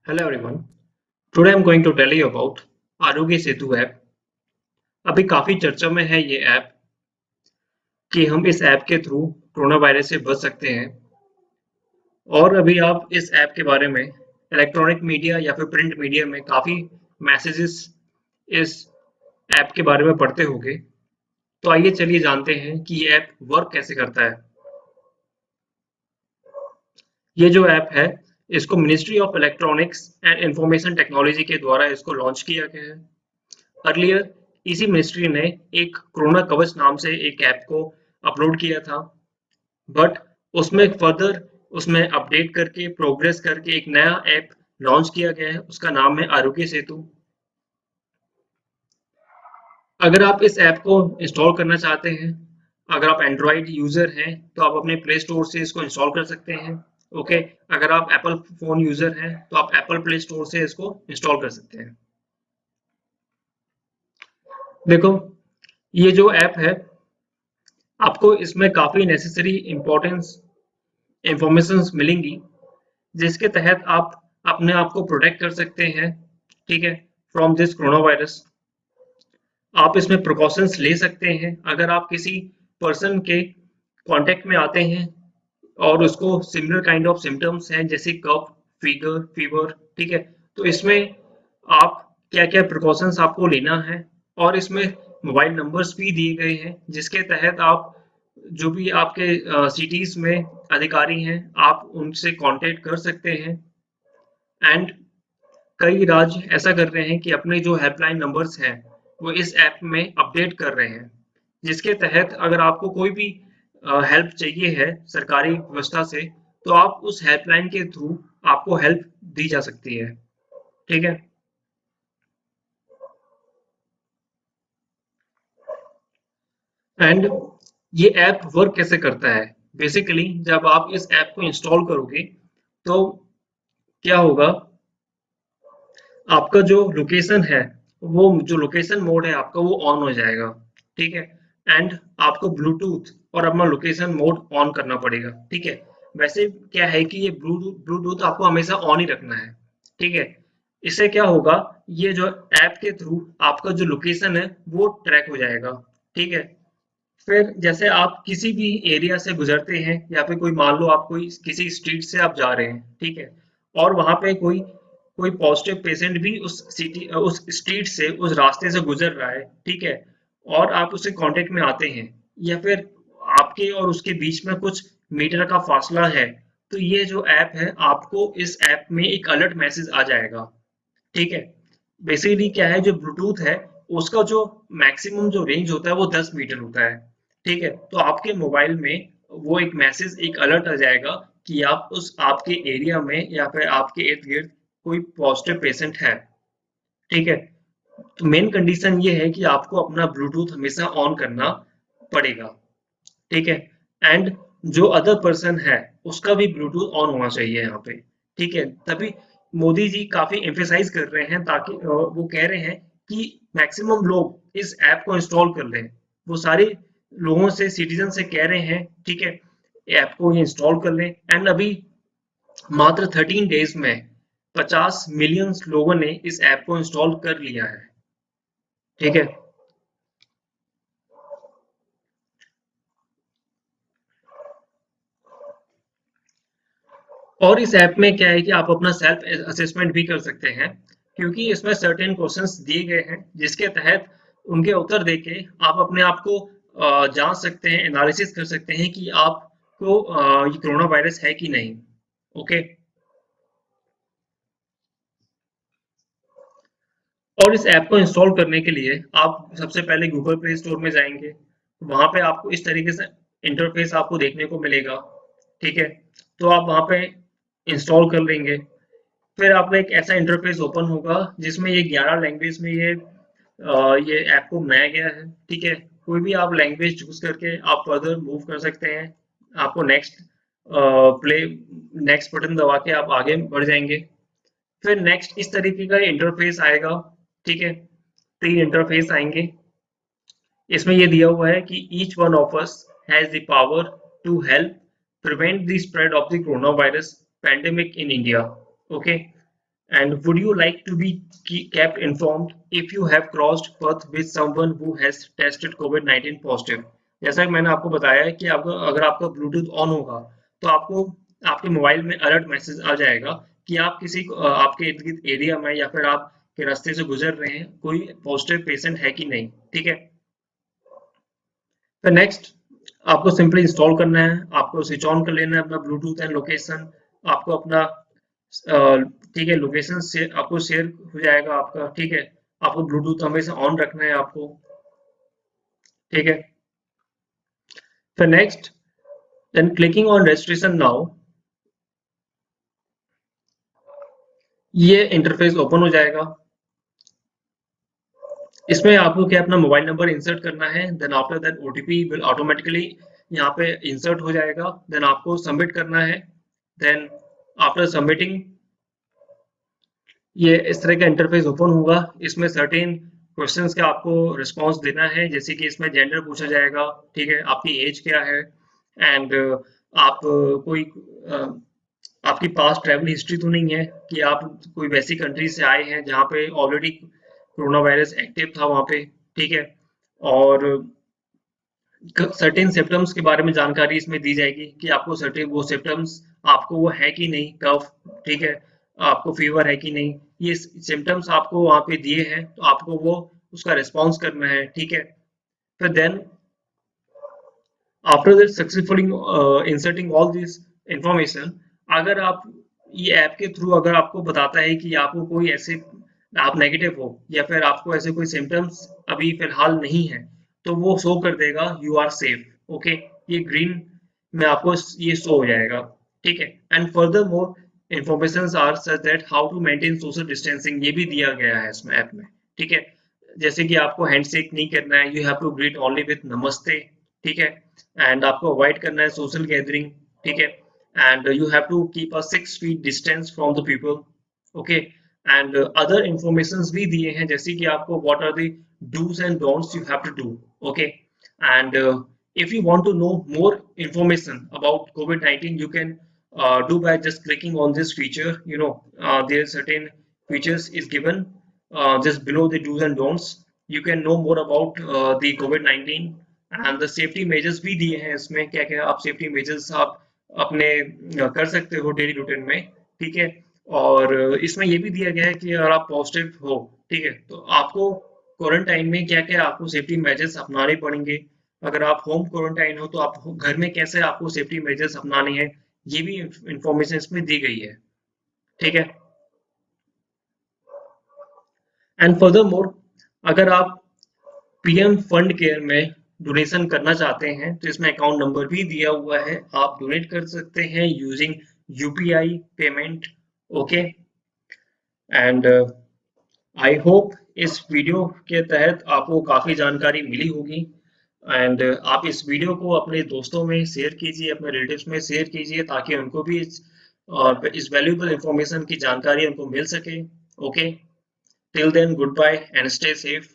Hello everyone. Today I'm going to tell you about Aarogya Setu app. अभी काफी चर्चा में है ये ऐप कि हम इस ऐप के थ्रू कोरोना वायरस से बच सकते हैं। और अभी आप इस ऐप के बारे में इलेक्ट्रॉनिक मीडिया या फिर प्रिंट मीडिया में काफी मैसेजेस इस ऐप के बारे में पढ़ते होंगे। तो आइए चलिए जानते हैं कि ये ऐप वर्क कैसे करता है। ये जो ऐप है इसको ministry of electronics and information technology के द्वारा इसको लॉन्च किया गया है। अर्लियर इसी मिनिस्ट्री ने एक कोरोना कवच नाम से एक ऐप को अपलोड किया था, बट उसमें फर्दर उसमें अपडेट करके प्रोग्रेस करके एक नया ऐप लॉन्च किया गया है। उसका नाम है आरोग्य सेतु। अगर आप इस ऐप को इंस्टॉल करना चाहते हैं, अगर आप एंड्रॉइड यूजर हैं तो आप अपने प्ले स्टोर से इसको इंस्टॉल कर सकते हैं। ओके, अगर आप एप्पल फोन यूजर हैं तो आप एप्पल प्ले स्टोर से इसको इंस्टॉल कर सकते हैं। देखो, ये जो ऐप है आपको इसमें काफ़ी नेसेसरी इम्पोर्टेंस इंफॉर्मेशंस मिलेंगी, जिसके तहत आप अपने आप को प्रोटेक्ट कर सकते हैं, ठीक है, फ्रॉम दिस कोरोना वायरस। आप इसमें प्रिकॉशंस ले सकते हैं अगर आप किसी पर्सन के कांटेक्ट में आते हैं और उसको सिमिलर काइंड ऑफ सिम्टम्स हैं जैसे कफ, फीवर, ठीक है। तो इसमें आप क्या-क्या प्रिकॉशंस आपको लेना है, और इसमें मोबाइल नंबर्स भी दिए गए हैं जिसके तहत आप जो भी आपके सिटीज़ में अधिकारी हैं, आप उनसे कॉन्टैक्ट कर सकते हैं। एंड कई राज्य ऐसा कर रहे हैं कि अपने जो हेल्पलाइन नंबर्स हैं, वो इस ऐप में अपडेट कर रहे हैं, जिसके तहत अगर आपको कोई भी हेल्प चाहिए है सरकारी व्यवस्था से, तो आप उस हेल्पलाइन के थ्रू आपको हेल्प दी जा सकती है, ठीक है। एंड ये ऐप वर्क कैसे करता है? बेसिकली जब आप इस ऐप को इंस्टॉल करोगे, तो क्या होगा, आपका जो लोकेशन है, वो जो लोकेशन मोड है आपका वो ऑन हो जाएगा, ठीक है। एंड आपको ब्लूटूथ और अपना लोकेशन मोड ऑन करना पड़ेगा, ठीक है। वैसे क्या है कि ये ब्लूटूथ ब्लूटूथ आपको हमेशा ऑन ही रखना है, ठीक है। इससे क्या होगा, ये जो ऐप के थ्रू आपका जो लोकेशन है वो ट्रैक हो जाएगा, ठीक है। फिर जैसे आप किसी भी एरिया से गुजरते हैं या फिर कोई मान लो आप कोई किसी स्ट्रीट से आप जा रहे हैं, ठीक है, और वहां पे कोई कोई पॉजिटिव पेशेंट भी उस स्ट्रीट से उस रास्ते से गुजर रहा है, ठीक है, और आप उससे कांटेक्ट में आते हैं, या फिर आपके और उसके बीच में कुछ मीटर का फासला है, तो ये जो ऐप है आपको इस ऐप में एक अलर्ट मैसेज आ जाएगा, ठीक है। बेसिकली क्या है, जो ब्लूटूथ है उसका जो मैक्सिमम जो रेंज होता है वो 10 मीटर होता है, ठीक है। तो आपके मोबाइल में वो एक मैसेज एक अलर्ट आ जाएगा कि आप उस आपके एरिया में या फिर आपके इर्द गिर्द कोई पॉजिटिव पेशेंट है, ठीक है। तो मेन कंडीशन ये है कि आपको अपना ब्लूटूथ हमेशा ऑन करना पड़ेगा, ठीक है। एंड जो अदर पर्सन है उसका भी ब्लूटूथ ऑन होना चाहिए यहाँ पे, ठीक है। तभी मोदी जी काफी एम्फेसाइज कर रहे हैं, ताकि वो कह रहे हैं कि मैक्सिमम लोग इस ऐप को इंस्टॉल कर लें। वो सारे लोगों से सिटीजन से कह रहे हैं, ठीक है, ऐप को ये इंस्टॉल कर लें। एंड अभी मात्र 13 डेज में 50 मिलियन लोगों ने इस ऐप को इंस्टॉल कर लिया है, ठीक है। और इस ऐप में क्या है कि आप अपना सेल्फ असेसमेंट भी कर सकते हैं, क्योंकि इसमें सर्टेन क्वेश्चंस दिए गए हैं जिसके तहत उनके उत्तर देके आप अपने आप को जांच सकते हैं, एनालिसिस कर सकते हैं कि आपको ये कोरोना वायरस है कि नहीं। ओके। और इस ऐप को इंस्टॉल करने के लिए आप सबसे पहले गूगल प्ले स्टोर में जाएंगे, वहां पे आपको इस तरीके से इंटरफेस आपको देखने को मिलेगा, ठीक है। तो आप वहां पे इंस्टॉल कर लेंगे। फिर आपका एक ऐसा इंटरफेस ओपन होगा जिसमें ये 11 लैंग्वेज में ये ऐप को बनाया गया है, ठीक है। कोई भी आप लैंग्वेज चूज करके आप फर्दर मूव कर सकते हैं। आपको प्ले नेक्स्ट बटन दबा के आप आगे बढ़ जाएंगे। फिर नेक्स्ट इस तरीके का इंटरफेस आएगा, ठीक है। 3 इंटरफेस आएंगे। इसमें ये दिया हुआ है कि each one of us has the power to help prevent the spread of the corona virus pandemic in India. Okay. And would you like to be kept informed if you have crossed path with someone who has tested COVID-19 positive? जैसा कि मैंने आपको बताया है कि आपको अगर आपका ब्लूटूथ ऑन होगा तो आपको आपके मोबाइल में अलर्ट मैसेज आ जाएगा कि आप किसी आपके इर्द गिर्द एरिया में या फिर आप के रास्ते से गुजर रहे हैं कोई पॉजिटिव पेशेंट है कि नहीं, ठीक है। फिर नेक्स्ट आपको सिंपली इंस्टॉल करना है, आपको स्विच ऑन कर लेना है अपना ब्लूटूथ एंड लोकेशन, आपको अपना ठीक है लोकेशन से आपको शेयर हो जाएगा आपका, ठीक है। आपको ब्लूटूथ हमेशा ऑन रखना है आपको, ठीक है। फिर next then clicking on registration now, ये इंटरफेस ओपन हो जाएगा। इसमें आपको क्या अपना मोबाइल नंबर इंसर्ट करना है, then after that OTP will automatically यहाँ पे इंसर्ट हो जाएगा, देन आपको सबमिट करना है। देन आफ्टर सबमिटिंग ये इस तरह का इंटरफेस ओपन होगा। इसमें सर्टेन क्वेश्चंस का आपको रिस्पांस देना है, जैसे कि इसमें जेंडर पूछा जाएगा, ठीक है, आपकी एज क्या है एंड आप कोई आपकी पास्ट ट्रैवल हिस्ट्री तो नहीं है कि आप कोई वैसी कंट्री से आए हैं जहाँ पे ऑलरेडी कोरोना वायरस एक्टिव था वहाँ पे, ठीक है। और सर्टेन सिम्टम्स के बारे में जानकारी इसमें दी जाएगी कि आपको सर्टेन वो सिम्टम्स आपको वो है कि नहीं, कफ, ठीक है, आपको फीवर है कि नहीं, ये सिम्टम्स आपको वहाँ पे दिए हैं तो आपको वो उसका रिस्पॉन्स करना है, ठीक है। फिर then after that successfully inserting all this information, अगर आप ये ऐप के थ्रू अगर आपको बताता है कि आपको कोई ऐसे आप नेगेटिव हो या फिर आपको ऐसे कोई सिम्टम्स अभी फिलहाल नहीं है तो वो शो कर देगा यू आर सेफ, ओके। ये ग्रीन में आपको ये शो हो जाएगा, ठीक है। And furthermore information are such that how to maintain social distancing, ये भी दिया गया है इसमें ऐप में, ठीक है। जैसे कि आपको हैंडशेक नहीं करना है, you have to greet only with namaste, ठीक है। एंड आपको अवॉइड करना है सोशल गैदरिंग, ठीक है। And you have to keep a 6 feet distance from the people, okay. And other informations भी दिए हैं जैसे कि आपको what are the dos and don'ts you have to do, okay. And if you want to know more information about COVID-19, you can do by just clicking on this feature. You know, there are certain features is given just below the do's and don'ts. You can know more about the COVID-19 and the safety measures भी दिए हैं इसमें, क्या क्या आप safety measures आप अपने कर सकते हो डेली रूटीन में, ठीक है। और इसमें ये भी दिया गया है कि अगर आप पॉजिटिव हो, ठीक है, तो आपको क्वारंटाइन में क्या क्या आपको सेफ्टी मेजर्स अपनाने पड़ेंगे। अगर आप होम क्वारंटाइन हो तो आप घर में कैसे आपको सेफ्टी मेजर्स अपनाने हैं, ये भी इंफॉर्मेशन इसमें दी गई है, ठीक है। एंड फर्दर मोर अगर आप पीएम फंड केयर में डोनेशन करना चाहते हैं तो इसमें अकाउंट नंबर भी दिया हुआ है, आप डोनेट कर सकते हैं using UPI payment, okay. And I hope इस वीडियो के तहत आपको काफ़ी जानकारी मिली होगी। एंड आप इस वीडियो को अपने दोस्तों में शेयर कीजिए, अपने रिलेटिव्स में शेयर कीजिए ताकि उनको भी इस वैल्यूएबल इंफॉर्मेशन की जानकारी उनको मिल सके, okay. Till then goodbye and stay safe.